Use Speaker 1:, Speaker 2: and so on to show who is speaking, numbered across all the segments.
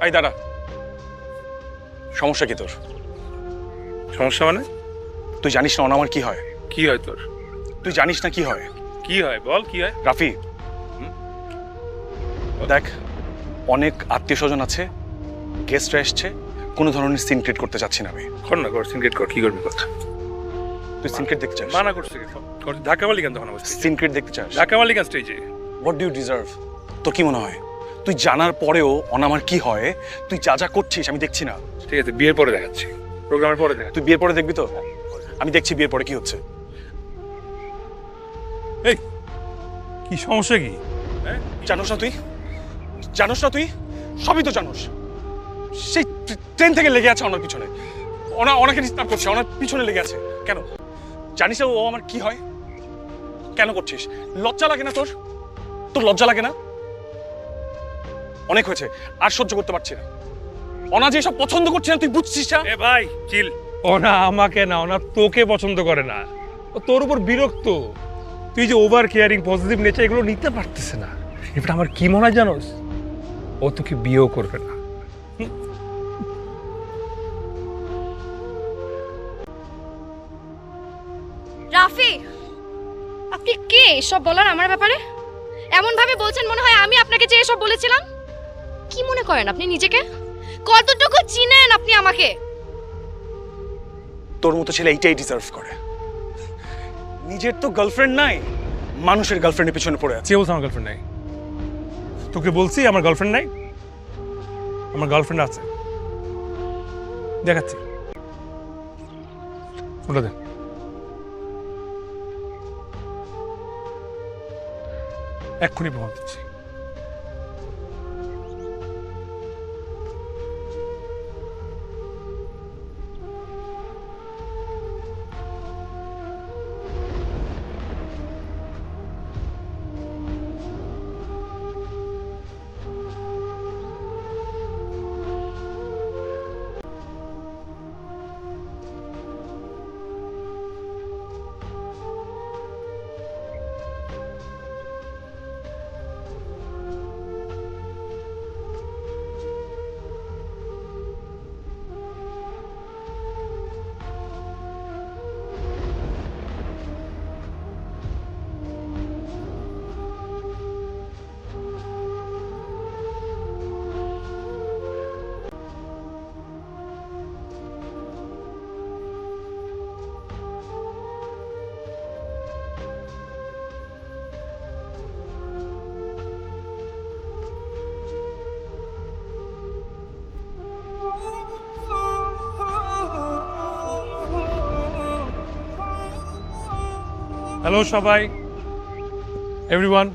Speaker 1: এই দাঁড়া, সমস্যা কি তোর?
Speaker 2: সমস্যা মানে?
Speaker 1: তুই জানিস না অনামার কি হয়?
Speaker 2: কি হয় তোর?
Speaker 1: তুই জানিস না কি হয়?
Speaker 2: কি হয় বল, কি হয়?
Speaker 1: রাফি, দেখ, অনেক আত্মীয় স্বজন আছে, গেস্টরা এসছে, কোনো ধরনের সিন ক্রিয়েট করতে চাচ্ছি না আমি।
Speaker 2: কর না, কর, সিনক্রেট কর, কি করবি কথা?
Speaker 1: তুই সিন ক্রিয়েট দেখতে চাস?
Speaker 2: মানা করছে কি? ধাক্কা মারলি কেন তখন অবস্থা?
Speaker 1: সিন ক্রিয়েট দেখতে চাস?
Speaker 2: ধাক্কা মারলি কেন স্টেজে?
Speaker 1: What do you deserve? তোর কি মনে হয় তুই জানার পরেও অনামার কি হয় তুই যা যা করছিস আমি দেখছি না?
Speaker 2: ঠিক আছে, বিয়ের পরে দেখাচ্ছি, প্রোগ্রামের পরে দেখা।
Speaker 1: তুই বিয়ের পরে দেখবি তো? আমি দেখছি বিয়ের পরে কি হচ্ছে।
Speaker 2: এই কি সমস্যা কি? হ্যাঁ,
Speaker 1: জানোস না তুই? জানোস না তুই? সবই তো জানোস। সেই ট্রেন থেকে লেগে আছে ওনার পিছনে, ওনাকে ডিস্টার্ব করছে, ওনার পিছনে লেগে আছে কেন? জানিস না ও আমার কি হয়? কেন করছিস? লজ্জা লাগে না তোর? তোর লজ্জা লাগে না? অনেক হয়েছে, আর সহ্য করতে পারছি না। অনা যে সব পছন্দ করছে না তুই বুঝছিস না?
Speaker 2: এ ভাই চিল। ওনা আমাকে না, ওনা তোকে পছন্দ করে না, ও তোর উপর বিরক্ত। তুই যে ওভার কেয়ারিং, পজিটিভ নেচার এগুলো নিতে পারতেছে না। এবার আমার কি মনে হয় জানোস, ও তোকে বিয়েও করবে না।
Speaker 3: রাফি, আপনি কে সব বলার আমার ব্যাপারে? এমন ভাবে বলছেন মনে হয় আমি আপনাকে যে এসব বলেছিলাম। কি মনে করেন আপনি নিজেকে? কতটুকু চিনেন আপনি আমাকে?
Speaker 1: তোর মতো ছেলে এইটাই ডিজার্ভ করে। নিজের তো গার্লফ্রেন্ড নাই, মানুষের গার্লফ্রেন্ডের পিছনে পড়ে আছে।
Speaker 2: কে বলছে আমার গার্লফ্রেন্ড নাই? তোকে বলছি আমার গার্লফ্রেন্ড নাই? আমার গার্লফ্রেন্ড আছে, দেখাচ্ছি। ওটা দে। এক্ষুনি প্রমাণ দিচ্ছি। হ্যালো সবাই, everyone,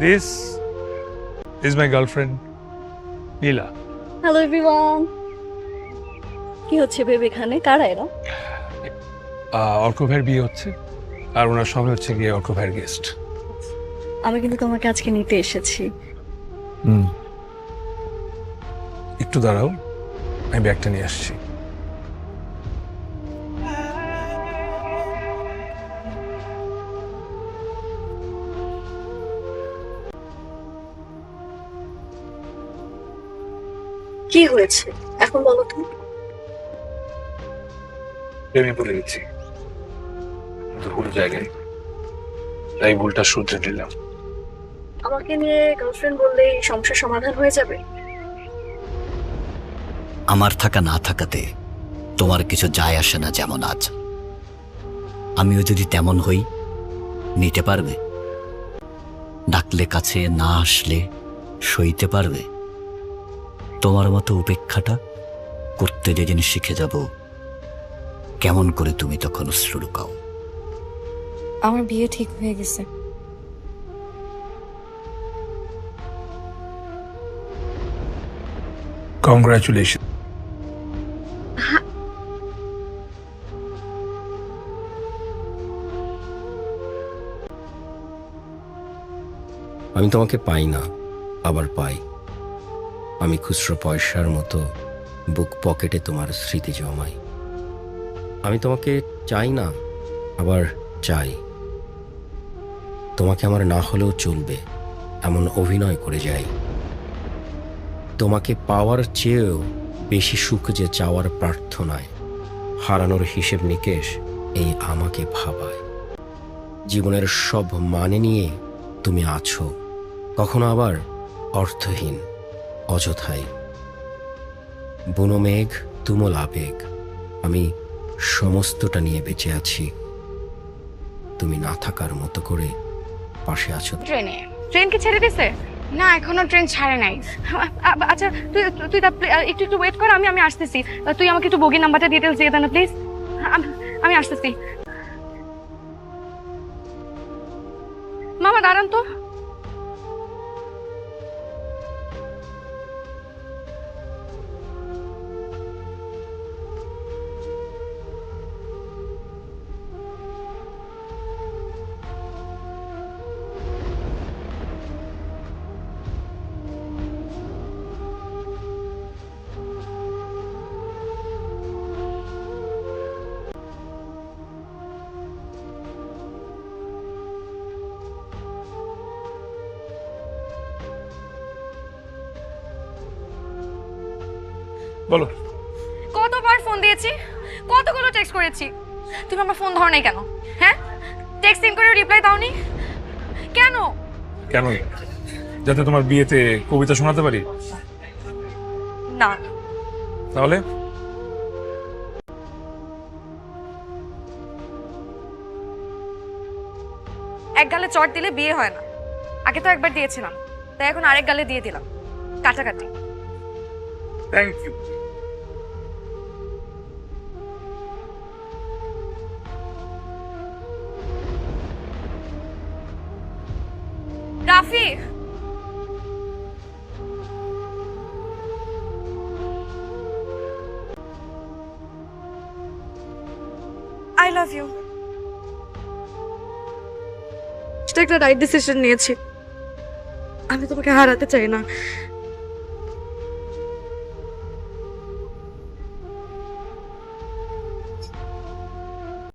Speaker 2: this is my girlfriend Nila.
Speaker 4: Hello everyone. কি হচ্ছে বেবি এখানে? কারা এরা?
Speaker 2: অর্ক ভাইয়ের বিয়ে হচ্ছে, আর ওনার সঙ্গে হচ্ছে গিয়ে অর্ক ভাইয়ের গেস্ট।
Speaker 4: আমি কিন্তু তোমাকে আজকে নিতে এসেছি।
Speaker 2: একটু দাঁড়াও, আমি ব্যাগটা নিয়ে আসছি।
Speaker 4: কি হয়েছে এখন বলো তো?
Speaker 2: প্রেমে বলে গেছি, কিন্তু ভুল জায়গায়, তাই ভুলটা শুধরে নিলাম।
Speaker 4: আমাকে নিয়ে গার্লফ্রেন্ড বললেই সমস্যার সমাধান হয়ে যাবে?
Speaker 5: আমার থাকা না থাকাতে তোমার কিছু যায় আসে না। যেমন আজ আমিও যদি তেমন হই, নিতে পারবে? ডাকলে কাছে, না আসলে সইতে পারবে? তোমার মতো উপেক্ষাটা করতে যেদিন শিখে যাব, কেমন করে তুমি তখন অশ্রু লুকাও?
Speaker 3: আমার বিয়ে ঠিক হয়ে গেছে।
Speaker 2: কংগ্রাচুলেশন।
Speaker 6: আমি তোমাকে পাই না, আবার পাই। আমি খুচরো পয়সার মতো বুক পকেটে তোমার স্মৃতি জমাই। আমি তোমাকে চাই না, আবার চাই। তোমাকে আমার না হলেও চলবে এমন অভিনয় করে যাই। তোমাকে পাওয়ার চেয়েও বেশি সুখ যে চাওয়ার প্রার্থনায়, হারানোর হিসেব নিকেশ এই আমাকে ভাবায়। জীবনের সব মানে নিয়ে তুমি আছো, কখনো আবার অর্থহীন, অযথাই। বুনো মেঘ তুমুল আবেগ, আমি সমস্তটা নিয়ে বেঁচে আছি। তুমি না থাকার মতো করে পাশে আছো।
Speaker 3: ট্রেন কি ছেড়ে দিছে?
Speaker 7: না, এখনো ট্রেন ছাড়ে নাই।
Speaker 3: আচ্ছা তুই তুই একটু একটু ওয়েট কর, আমি আসতেছি। তুই আমাকে একটু বগি নাম্বারটা ডিটেলস দিয়ে দে না প্লিজ। আমি আসতেছি। মামা দাঁড়ান তো।
Speaker 2: বলো।
Speaker 3: কতবার ফোন দিয়েছি, কতগুলো টেক্সট করেছি, তুমি আমার ফোন ধরো নাই কেন? হ্যাঁ, টেক্সট সিন করে রিপ্লাই দাওনি কেন?
Speaker 2: কেন? যাতে তোমার বিয়েতে কবিতা শোনাতে পারি?
Speaker 3: না,
Speaker 2: তাহলে
Speaker 3: এক গালে চট দিলে বিয়ে হয় না। আগে তো একবার দিয়েছিলাম, তাই এখন আরেক গালে দিয়ে দিলাম। কাটাকাটি।
Speaker 2: Thank you.
Speaker 3: Rafi, I love you.
Speaker 7: সেটা একটা রাইট ডিসিশন নিয়েছি। আমি তোমাকে হারাতে চাই না।